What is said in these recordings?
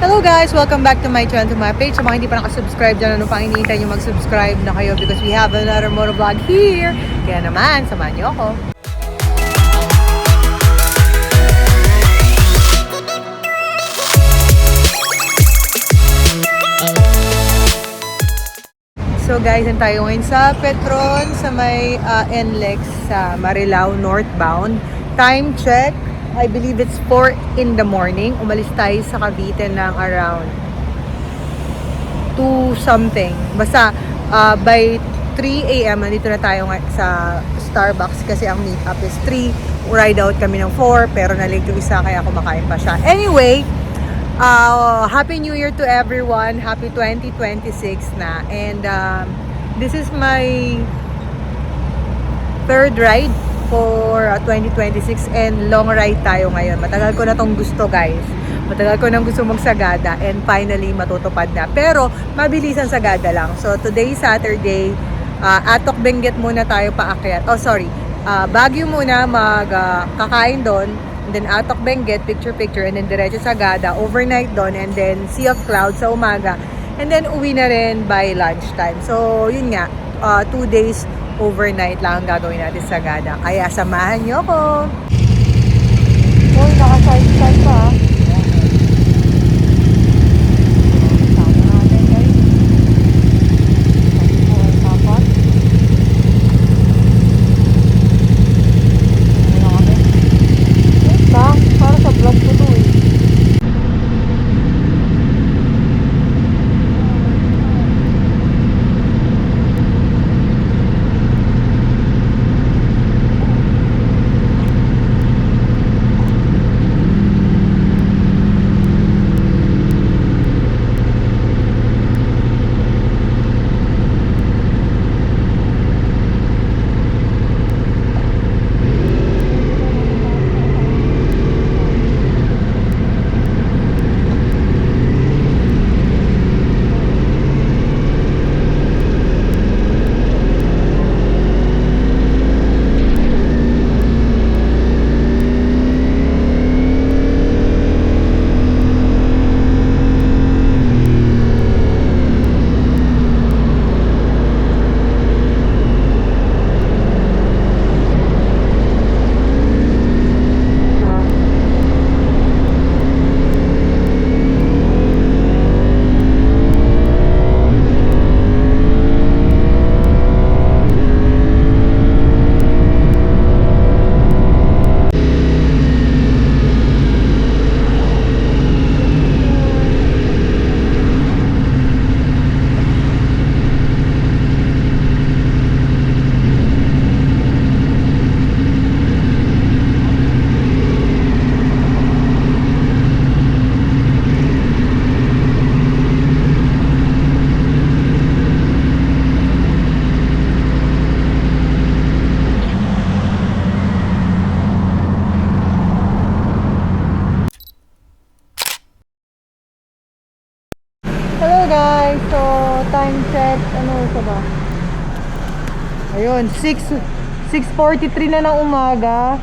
Hello guys! Welcome back to my channel, to my page. Sa mga hindi pa nakasubscribe dyan, ano pang hinihintay nyo mag-subscribe na kayo because we have another motovlog here. Kaya naman, samahan nyo ako. So guys, yan tayo ngayon sa Petron, sa may NLEX sa Marilao northbound. Time check, I believe it's 4 in the morning. Umalis tayo sa Cavite ng around 2 something. Basta by 3 a.m. nandito na tayo sa Starbucks kasi ang meet up is 3. Ride out kami ng 4 pero na-late yung isa kaya kumakain pa siya. Anyway, Happy New Year to everyone. Happy 2026 na. And this is my third ride for 2026 and long ride tayo ngayon. Matagal ko na tong gusto guys. Matagal ko nang gusto magsagada and finally matutupad na. Pero mabilisan sagada lang. So today Saturday, Atok Benguet muna tayo paakyat. Oh sorry, Baguio muna kakain doon. And then Atok Benguet, picture and then diretso Sagada, overnight doon and then Sea of Clouds sa umaga. And then uwi na rin by lunchtime. So yun nga, 2 days overnight lang ang gagawin natin sa Sagada. Kaya samahan nyo ko. Uy, naka-side pa. Para sa vlog ko to eh. Hello guys, so time check, ano ito ba? Ayun, 6:43 na ng umaga.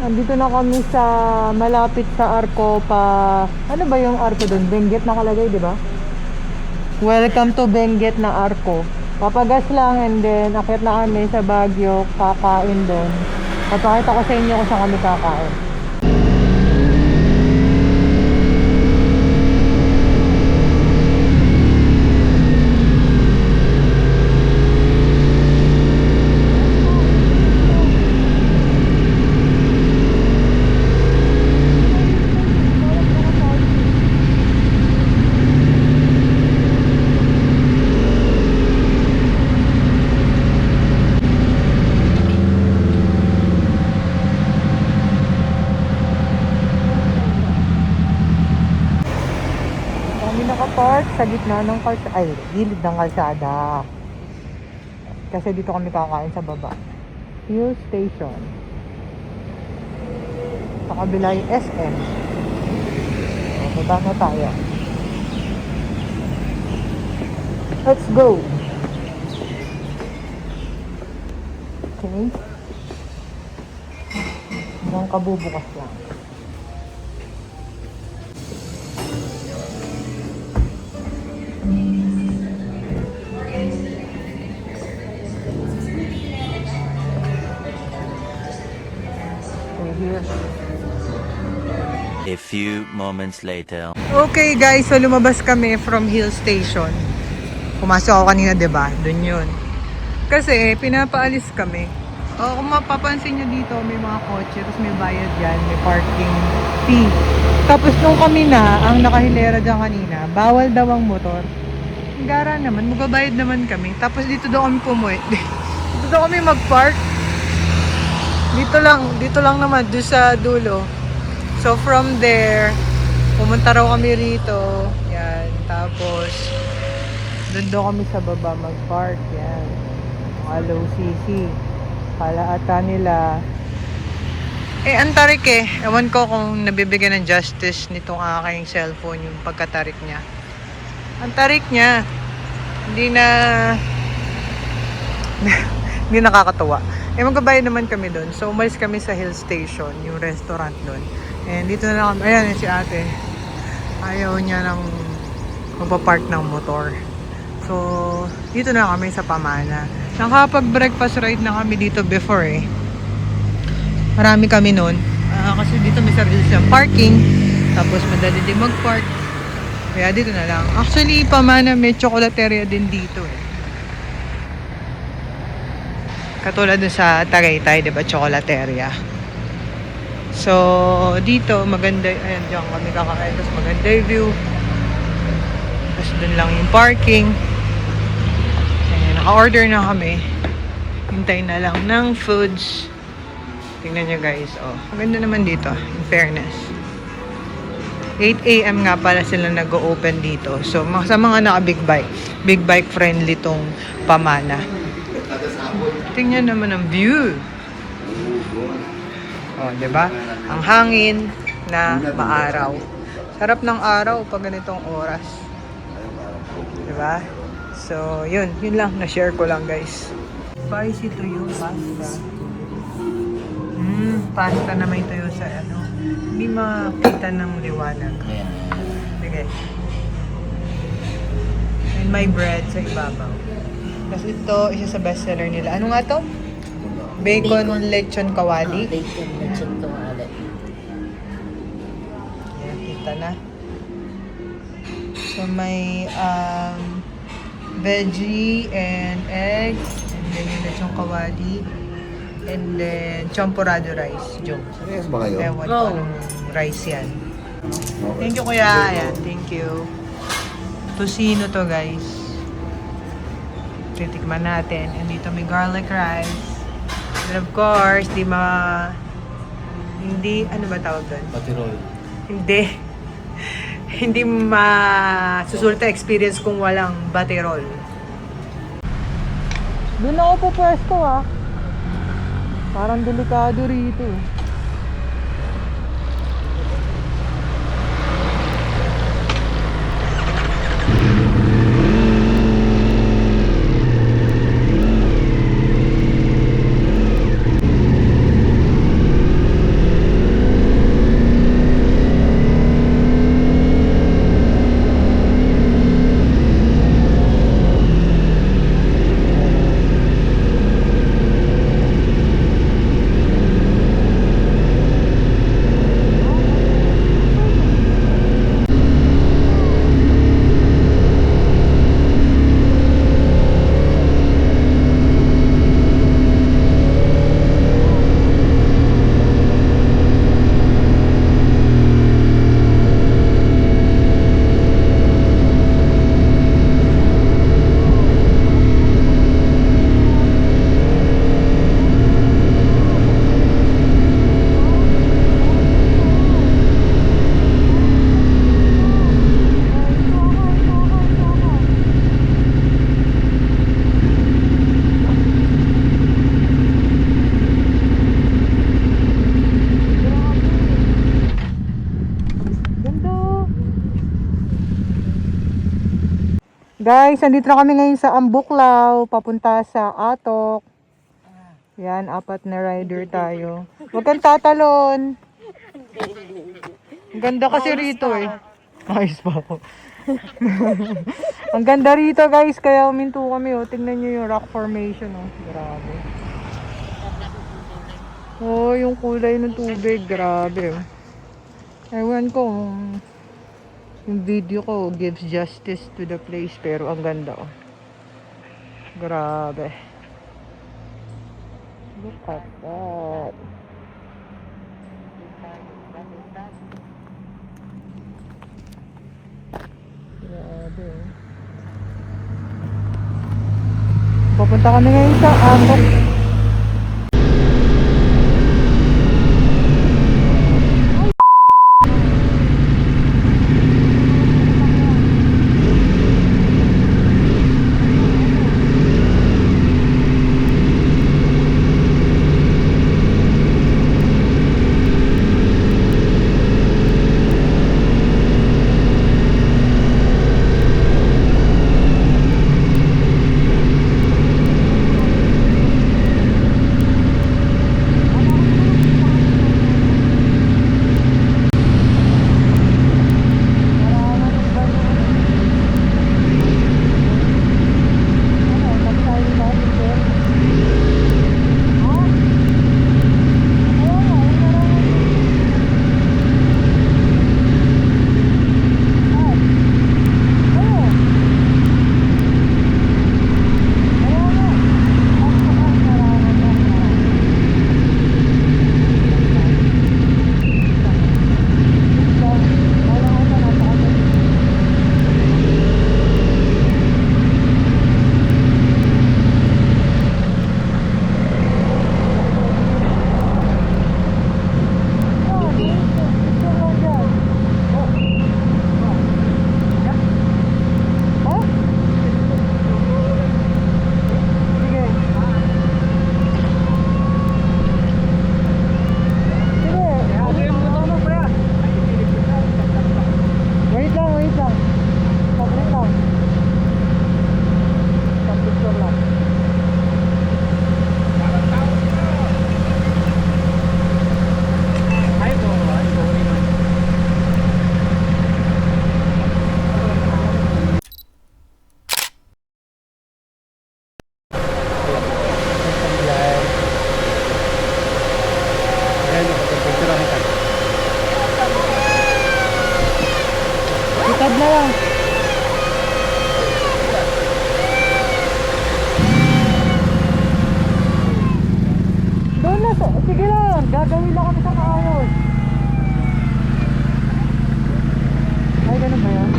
Andito na kami sa malapit sa Arco pa. Ano ba yung Arco doon? Benguet nakalagay, di ba? Welcome to Benguet na Arco. Papagas lang and then akyat na kami sa Baguio, kakain doon. Papakita ko sa inyo kung saan kami kakain. Nakapark sa gitna ng gilid ng kalsada. Kasi dito kami kakain sa baba. Fuel station. Sa kabila yung SM. Baba na tayo. Let's go! Okay. Hanggang kabubukas lang. A few moments later. Okay guys, so lumabas kami from Hill Station. Pumasok ako kanina, 'di ba? Doon 'yun. Kasi pinapaalis kami. Kung mapapansin nyo dito, may mga kotse, tapos may bayad yan, may parking fee. Tapos nung kami na, ang nakahilera dyan kanina, bawal daw ang motor. Gara naman, magbabayad naman kami. Tapos dito daw kami pumuwi. Dito daw kami mag-park. Dito lang naman, doon sa dulo. So from there, pumunta raw kami rito. Yan, tapos doon daw kami sa baba mag-park. Yan, mga low CC. Kala ata nila. Ang tarik eh. Ewan ko kung nabibigyan ng justice nitong aking cellphone yung pagkatarik niya. Ang tarik niya. Hindi nakakatuwa. Magbabayad naman kami doon. So umalis kami sa Hill Station, yung restaurant doon. And dito na lang kami. Ayan si ate. Ayaw niya ng magpapark ng motor. So dito na kami sa Pamana. Nakapag-breakfast ride na kami dito before eh. Marami kami noon. Kasi dito may sarili silang parking. Tapos madali din mag-park. Kaya dito na lang. Actually, Pamana may chocolateria din dito eh. Katulad dun sa Tagaytay, diba? Chocolateria. So, dito maganda. Ayan, dyan kami kakain. Tapos maganda yung view. Tapos dun lang yung parking. Naka-order na kami. Hintay na lang ng foods. Tingnan nyo guys. Maganda naman dito. In fairness. 8 AM nga pala sila nag-open dito. So, sa mga naka-big bike. Big bike friendly tong Pamana. Tingnan naman ang view. Diba? Ang hangin na maaraw. Sarap ng araw pag ganitong oras. Diba? So, yun lang. Na-share ko lang, guys. Spicy tuyo pasta. Pasta na may tuyo sa ano. Hindi makita ng liwanag. Sige. And my bread sa ibabaw. Kasi ito, isa sa bestseller nila. Ano nga to? Bacon lechon kawali. Bacon lechon kawali. Yan, kita na. So, may veggie and eggs, and then yung lechong kawali, and then champurrado rice. Joke. Serious ba kayo? Ewan ko anong rice yan. Thank you kuya. Ayan, thank you. Tocino to guys. Titikman natin. And dito may garlic rice. And of course, hindi, ano ba tawag doon? Patirol. Hindi. Hindi masusulta experience kung walang baterol. Doon ako po pwesto Parang delikado rito. Guys, nandito na kami ngayon sa Ambuklaw, papunta sa Atok. Yan, 4 na rider tayo. Huwag kang tatalon. Ang ganda kasi rito eh. Ayos pa ako. Ang ganda rito guys, kaya uminto kami. Tingnan nyo yung rock formation. Grabe. Oh, yung kulay ng tubig, grabe. Ewan ko kung yung video ko gives justice to the place, pero ang ganda oh. Grabe. Look at that. Grabe. Pupunta kami ngayon sa Amok. Itad na lang. Doon na, sige lang, gagawin lang kami sa kaayos. Ay, ganun ba yan?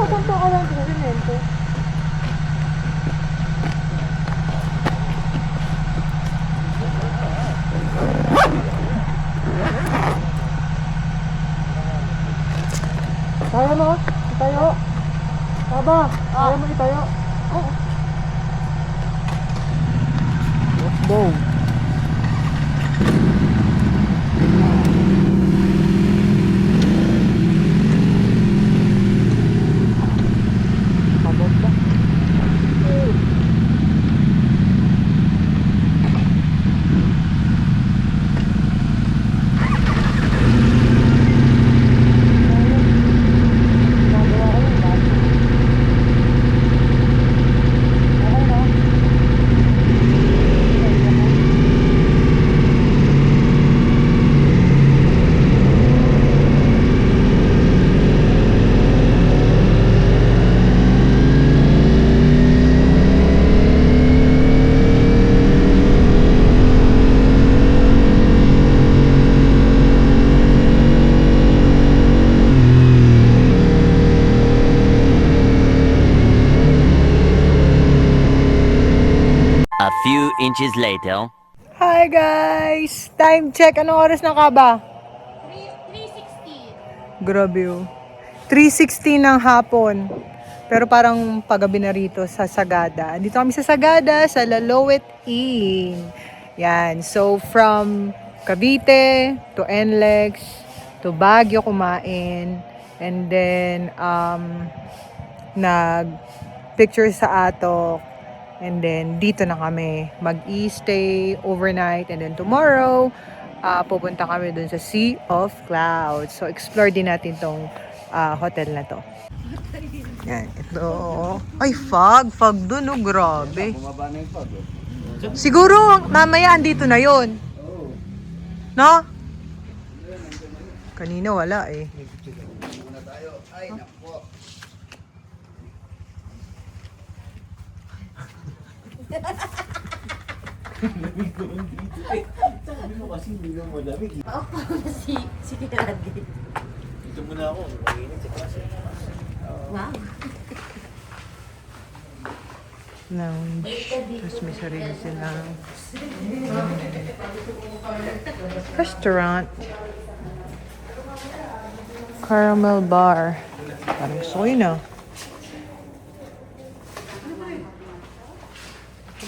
saan pa kawan ko semento? Kaya mo? Itayo? Taba, kaya mo itayo? Oo. Let's go. Pagod ba? A few inches later. Hi guys! Time check. Anong oras na ka ba? 3:16. Grabe oh. 3:16 ng hapon. Pero parang paggabi na rito sa Sagada. Dito kami sa Sagada, sa Lalowet Inn. Yan. So, from Cavite to NLEX to Baguio kumain. And then, nag-picture sa Atok. And then, dito na kami mag-i-stay overnight. And then, tomorrow, pupunta kami dun sa Sea of Clouds. So, explore din natin tong hotel na to. Yan, ito. Ay, fog. Fog dun, oh. Grabe. Siguro, mamaya andito na yon. No? Kanina wala eh. Sabi mo kasi hindi mo malamig. Si Kiradi. Dito muna ako, mag-init sa klase. Wow. Lounge. Tapos may sarili silang restaurant. Caramel bar. Parang soy na.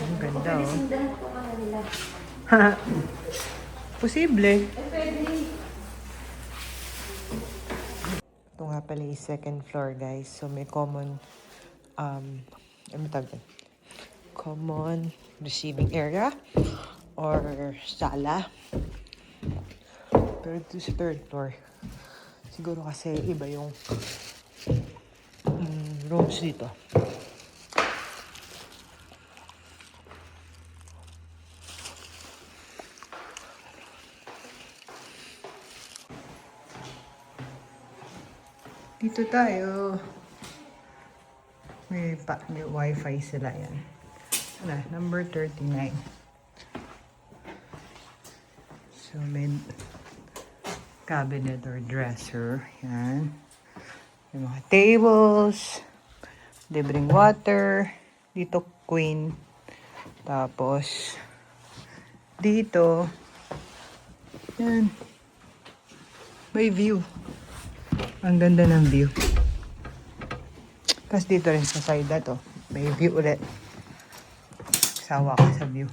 Ang ganda oh. Posible. Ito nga pala yung second floor guys. So may common ano tawag yun? Common receiving area or sala. Pero ito sa third floor. Siguro kasi iba yung rooms dito. Dito tayo. May wifi sila yan. Wala, number 39. So, may cabinet or dresser. Yan. May mga tables. Libreng water. Dito, queen. Tapos, dito, yan. May view. Ang ganda ng view. Tapos dito rin sa side na to, may view ulit. Sawa ka sa view.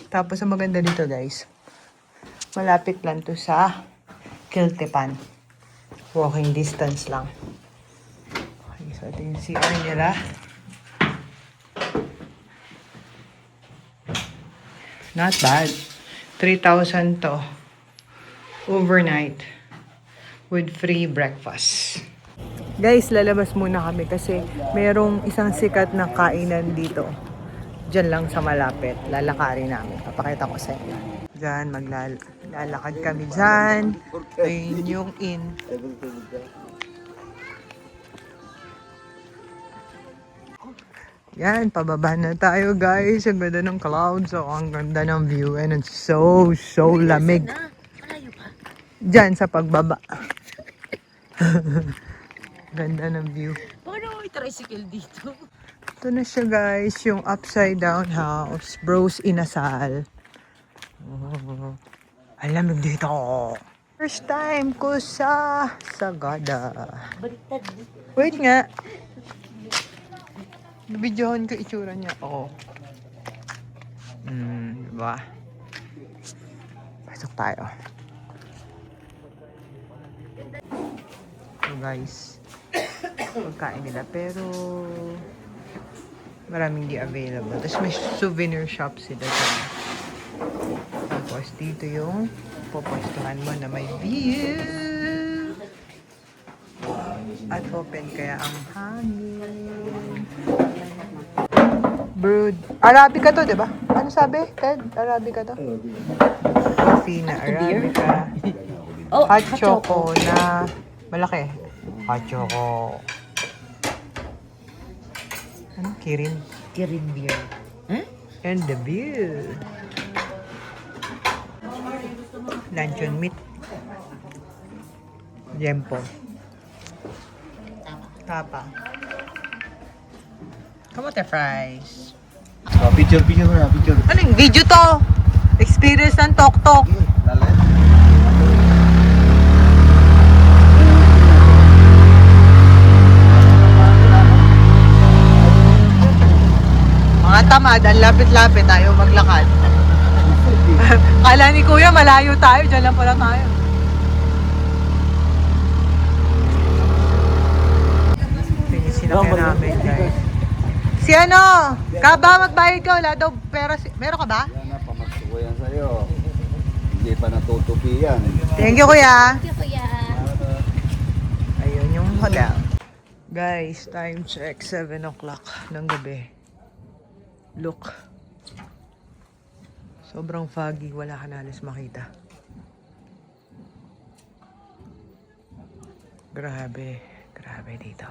Tapos ang maganda dito guys, malapit lang to sa Kiltepan. Walking distance lang. Okay, so ito yung CR nila. Not bad. 3,000 to. Overnight. With free breakfast. Guys, lalabas muna kami kasi merong isang sikat na kainan dito. Diyan lang sa malapit. Lalakarin namin. Papakita ko sa inyo. Diyan, maglalakad kami diyan. Ayun yung inn. Yan, pababa na tayo guys. Ang ganda ng clouds. So, ang ganda ng view. And it's so lamig. Malayo pa. Diyan sa pagbaba. Ganda ng view. Paano may tricycle dito. Ito na siya guys, yung upside down house. Bros Inasal. Oh, alamig dito. First time ko sa Sagada. Baliktad. Wait nga. Bibidyohan ko itsura niya. Oo. Diba? Pasok tayo. So guys, pagkain nila pero maraming di available. Tapos may souvenir shop sila dyan. Tapos dito yung pupustuhan mo na may view. At open kaya ang hangin. Brewed. Arabica to, di ba? Ano sabi, Ted? Arabica to? Coffee na Arabica. Oh, Hot choco na malaki. Hot choco. Ano? Kirin. Kirin beer. Huh? And the view. Luncheon meat. Jempo. Tapa. Kamote fries. Picture mo na, picture. Ano yung video to? Experience ng tok-tok. Lalat. Mga tamad, ang lapit-lapit tayo maglakad. Kala ni Kuya, malayo tayo. Diyan lang pala tayo. Sinakyan namin, guys. Si ano? Kaba, magbayad ka. Wala daw pera. Meron ka ba? Yan na, pamagsuko yan sa'yo. Hindi pa natutupi yan. Thank you, Kuya. Thank you, kuya. Ayun yung hotel. Guys, time check. 7 o'clock ng gabi. Look. Sobrang foggy. Wala ka na halos makita. Grabe. Grabe dito.